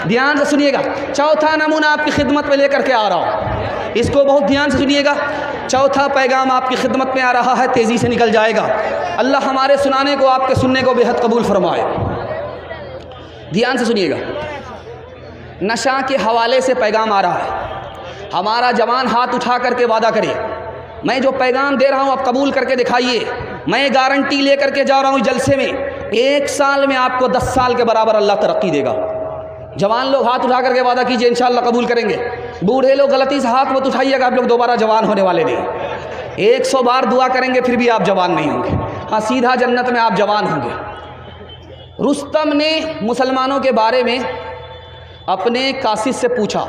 دھیان سے سنیے گا. چوتھا نمونہ آپ کی خدمت میں لے کر کے آ رہا ہوں, اس کو بہت دھیان سے سنیے گا. چوتھا پیغام آپ کی خدمت میں آ رہا ہے, تیزی سے نکل جائے گا. اللہ ہمارے سنانے کو, آپ کے سننے کو بے حد قبول فرمائے. دھیان سے سنیے گا. نشہ کے حوالے سے پیغام آ رہا ہے. ہمارا جوان ہاتھ اٹھا کر کے وعدہ کرے, میں جو پیغام دے رہا ہوں آپ قبول کر کے دکھائیے. میں گارنٹی لے کر کے جا رہا ہوں جلسے میں, 1 سال میں آپ کو 10 سال کے برابر اللہ ترقی دے گا. جوان لوگ ہاتھ اٹھا کر کے وعدہ کیجئے, انشاءاللہ قبول کریں گے. بوڑھے لوگ غلطی سے ہاتھ مت اٹھائیے گا, آپ لوگ دوبارہ جوان ہونے والے نہیں. 100 بار دعا کریں گے پھر بھی آپ جوان نہیں ہوں گے. ہاں, سیدھا جنت میں آپ جوان ہوں گے. رستم نے مسلمانوں کے بارے میں اپنے قاصد سے پوچھا,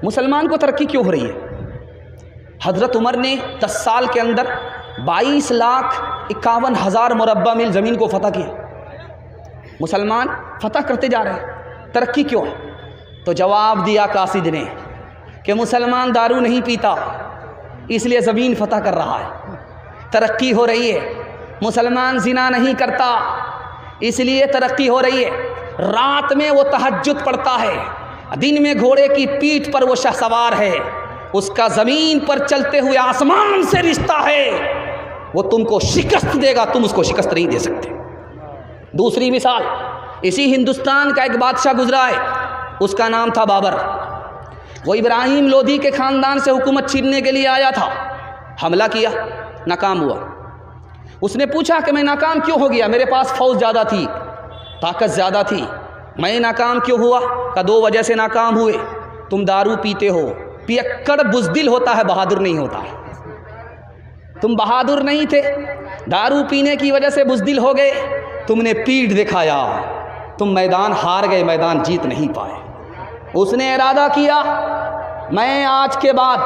مسلمان کو ترقی کیوں ہو رہی ہے؟ حضرت عمر نے 10 سال کے اندر 22,51,000 مربع میل زمین کو فتح کیا. مسلمان فتح کرتے جا رہے ہیں, ترقی کیوں ہے؟ تو جواب دیا قاصد نے کہ مسلمان دارو نہیں پیتا اس لیے زمین فتح کر رہا ہے, ترقی ہو رہی ہے. مسلمان زنا نہیں کرتا اس لیے ترقی ہو رہی ہے. رات میں وہ تہجد پڑھتا ہے, دن میں گھوڑے کی پیٹھ پر وہ شہ سوار ہے. اس کا زمین پر چلتے ہوئے آسمان سے رشتہ ہے, وہ تم کو شکست دے گا, تم اس کو شکست نہیں دے سکتے. دوسری مثال, اسی ہندوستان کا ایک بادشاہ گزرا ہے, اس کا نام تھا بابر. وہ ابراہیم لودھی کے خاندان سے حکومت چھیننے کے لیے آیا تھا, حملہ کیا, ناکام ہوا. اس نے پوچھا کہ میں ناکام کیوں ہو گیا؟ میرے پاس فوج زیادہ تھی, طاقت زیادہ تھی, میں ناکام کیوں ہوا؟ کہ 2 وجہ سے ناکام ہوئے. تم دارو پیتے ہو, پیکڑ بزدل ہوتا ہے, بہادر نہیں ہوتا ہے. تم بہادر نہیں تھے, دارو پینے کی وجہ سے بزدل ہو گئے, تم نے پیٹھ دکھایا, تم میدان ہار گئے, میدان جیت نہیں پائے. اس نے ارادہ کیا میں آج کے بعد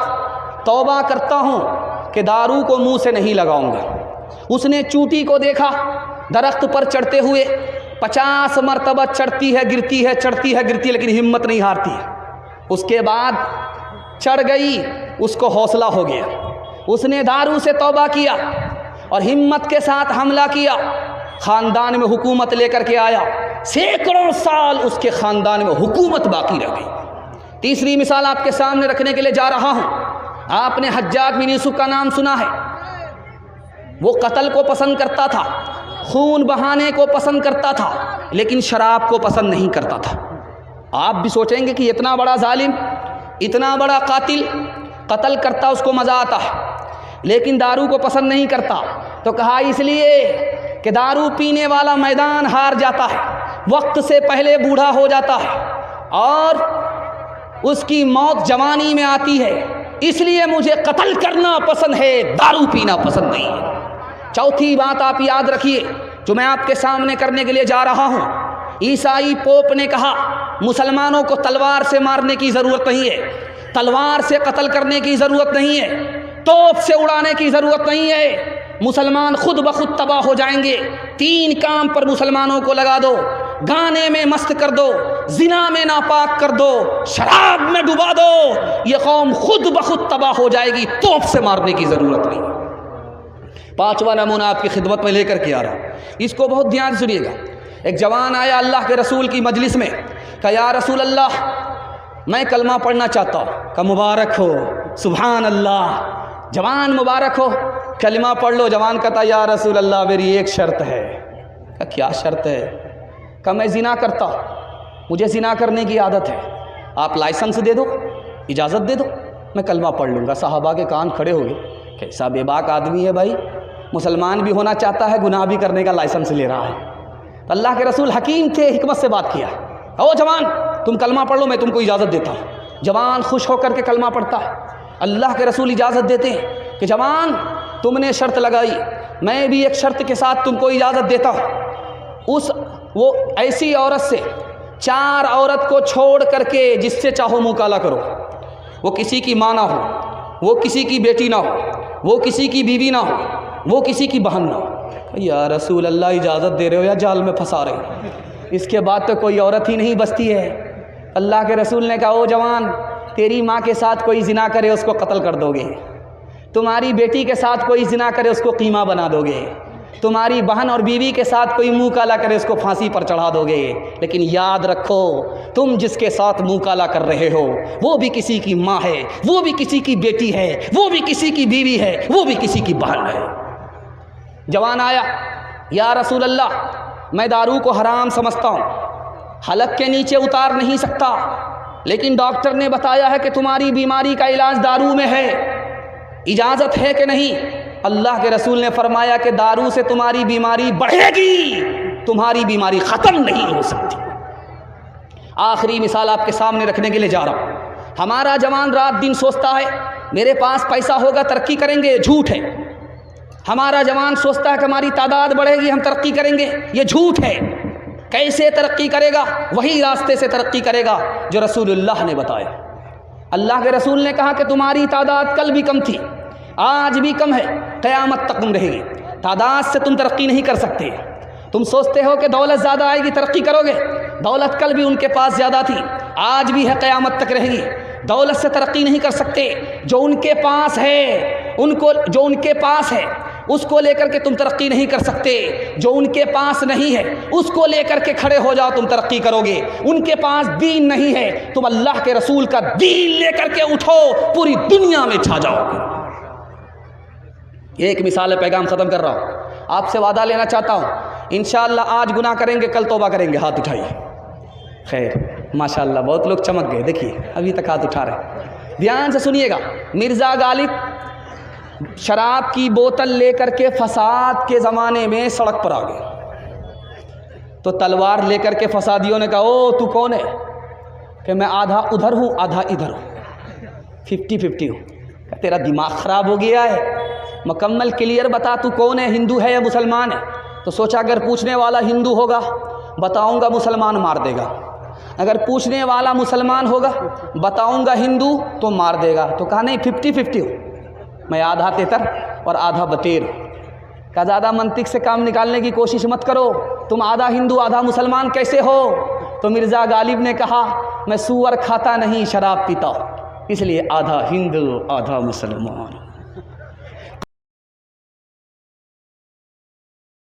توبہ کرتا ہوں کہ دارو کو منہ سے نہیں لگاؤں گا. اس نے چونٹی کو دیکھا درخت پر چڑھتے ہوئے, 50 مرتبہ چڑھتی ہے گرتی ہے, چڑھتی ہے گرتی ہے, لیکن ہمت نہیں ہارتی ہے. اس کے بعد چڑھ گئی, اس کو حوصلہ ہو گیا. اس نے دارو سے توبہ کیا اور ہمت کے ساتھ حملہ کیا, خاندان میں حکومت لے کر کے آیا. سینکڑوں سال اس کے خاندان میں حکومت باقی رہ گئی. تیسری مثال آپ کے سامنے رکھنے کے لیے جا رہا ہوں. آپ نے حجاج بن یوسف کا نام سنا ہے. وہ قتل کو پسند کرتا تھا, خون بہانے کو پسند کرتا تھا, لیکن شراب کو پسند نہیں کرتا تھا. آپ بھی سوچیں گے کہ اتنا بڑا ظالم, اتنا بڑا قاتل, قتل کرتا اس کو مزہ آتا ہے, لیکن دارو کو پسند نہیں کرتا. تو کہا اس لیے کہ دارو پینے والا میدان ہار جاتا ہے, وقت سے پہلے بوڑھا ہو جاتا ہے, اور اس کی موت جوانی میں آتی ہے, اس لیے مجھے قتل کرنا پسند ہے, دارو پینا پسند نہیں ہے. چوتھی بات آپ یاد رکھیے جو میں آپ کے سامنے کرنے کے لیے جا رہا ہوں. عیسائی پوپ نے کہا مسلمانوں کو تلوار سے مارنے کی ضرورت نہیں ہے, تلوار سے قتل کرنے کی ضرورت نہیں ہے, توپ سے اڑانے کی ضرورت نہیں ہے. مسلمان خود بخود تباہ ہو جائیں گے. 3 کام پر مسلمانوں کو لگا دو, گانے میں مست کر دو, زنا میں ناپاک کر دو, شراب میں ڈبا دو, یہ قوم خود بخود تباہ ہو جائے گی, توپ سے مارنے کی ضرورت نہیں. 5واں نمونہ آپ کی خدمت میں لے کر کے آ رہا ہوں, اس کو بہت دھیان سے سنیے گا. ایک جوان آیا اللہ کے رسول کی مجلس میں, کہا یا رسول اللہ میں کلمہ پڑھنا چاہتا ہوں. کہا مبارک ہو, سبحان اللہ, جوان مبارک ہو, کلمہ پڑھ لو. جوان کہتا یا رسول اللہ میری ایک شرط ہے. کہا کیا شرط ہے؟ کہا میں زنا کرتا ہوں, مجھے زنا کرنے کی عادت ہے, آپ لائسنس دے دو, اجازت دے دو, میں کلمہ پڑھ لوں گا. صحابہ کے کان کھڑے ہو گئے, کیسا بے باک آدمی ہے بھائی, مسلمان بھی ہونا چاہتا ہے, گناہ بھی کرنے کا لائسنس لے رہا ہے. اللہ کے رسول حکیم تھے, حکمت سے بات کیا, او جوان تم کلمہ پڑھ لو, میں تم کو اجازت دیتا ہوں. جوان خوش ہو کر کے کلمہ پڑھتا ہے. اللہ کے رسول اجازت دیتے ہیں کہ جوان تم نے شرط لگائی, میں بھی ایک شرط کے ساتھ تم کو اجازت دیتا ہوں. وہ ایسی عورت سے 4 عورت کو چھوڑ کر کے جس سے چاہو منہ کالا کرو, وہ کسی کی ماں نہ ہو, وہ کسی کی بیٹی نہ ہو, وہ کسی کی بیوی نہ ہو, وہ کسی کی بہن نہ ہو. یا رسول اللہ اجازت دے رہے ہو یا جال میں پھنسا رہے ہو؟ اس کے بعد تو کوئی عورت ہی نہیں بچتی ہے. اللہ کے رسول نے کہا او جوان تیری ماں کے ساتھ کوئی زنا کرے اس کو قتل کر دو گے, تمہاری بیٹی کے ساتھ کوئی زنا کرے اس کو قیمہ بنا دو گے, تمہاری بہن اور بیوی کے ساتھ کوئی منہ کالا کرے اس کو پھانسی پر چڑھا دو گے، لیکن یاد رکھو تم جس کے ساتھ منہ کالا کر رہے ہو وہ بھی کسی کی ماں ہے، وہ بھی کسی کی بیٹی ہے، وہ بھی کسی کی بیوی ہے، وہ بھی کسی کی بہن ہے۔ جوان آیا، یا رسول اللہ میں دارو کو حرام سمجھتا ہوں، حلق کے نیچے اتار نہیں سکتا، لیکن ڈاکٹر نے بتایا ہے کہ تمہاری بیماری کا علاج دارو میں ہے، اجازت ہے کہ نہیں؟ اللہ کے رسول نے فرمایا کہ دارو سے تمہاری بیماری بڑھے گی، تمہاری بیماری ختم نہیں ہو سکتی۔ آخری مثال آپ کے سامنے رکھنے کے لیے جا رہا ہوں۔ ہمارا جوان رات دن سوچتا ہے میرے پاس پیسہ ہوگا ترقی کریں گے، جھوٹ ہے۔ ہمارا جوان سوچتا ہے کہ ہماری تعداد بڑھے گی ہم ترقی کریں گے، یہ جھوٹ ہے۔ کیسے ترقی کرے گا؟ وہی راستے سے ترقی کرے گا جو رسول اللہ نے بتایا۔ اللہ کے رسول نے کہا کہ تمہاری تعداد کل بھی کم تھی، آج بھی کم ہے، قیامت تک کم رہے گی۔ تعداد سے تم ترقی نہیں کر سکتے۔ تم سوچتے ہو کہ دولت زیادہ آئے گی ترقی کرو گے، دولت کل بھی ان کے پاس زیادہ تھی، آج بھی ہے، قیامت تک رہے گی۔ دولت سے ترقی نہیں کر سکتے، جو ان کے پاس ہے جو ان کے پاس ہے اس کو لے کر کے تم ترقی نہیں کر سکتے، جو ان کے پاس نہیں ہے اس کو لے کر کے کھڑے ہو جاؤ تم ترقی کرو گے۔ ان کے پاس دین نہیں ہے، تم اللہ کے رسول کا دین لے کر کے اٹھو، پوری دنیا میں چھا جاؤ گے۔ ایک مثال ہے، پیغام ختم کر رہا ہوں۔ آپ سے وعدہ لینا چاہتا ہوں، انشاءاللہ آج گناہ کریں گے کل توبہ کریں گے، ہاتھ اٹھائیے۔ خیر ماشاءاللہ بہت لوگ چمک گئے، دیکھیے ابھی تک ہاتھ اٹھا رہے ہیں۔ دھیان سے سنیے گا، مرزا غالب شراب کی بوتل لے کر کے فساد کے زمانے میں سڑک پر آ گئے، تو تلوار لے کر کے فسادیوں نے کہا او تو کون ہے؟ کہ میں آدھا ادھر ہوں آدھا ادھر ہوں، 50-50 ہوں۔ کہ تیرا دماغ خراب ہو گیا ہے، مکمل کلیئر بتا تو کون ہے، ہندو ہے یا مسلمان ہے؟ تو سوچا اگر پوچھنے والا ہندو ہوگا بتاؤں گا مسلمان مار دے گا، اگر پوچھنے والا مسلمان ہوگا بتاؤں گا ہندو تو مار دے گا، تو کہا نہیں 50-50 ہوں، میں آدھا تیتر اور آدھا بٹیر ہوں۔ کہ زیادہ منطق سے کام نکالنے کی کوشش مت کرو، تم آدھا ہندو آدھا مسلمان کیسے ہو؟ تو مرزا غالب نے کہا میں سور کھاتا نہیں شراب پیتا ہوں، اس لیے آدھا ہندو آدھا مسلمان۔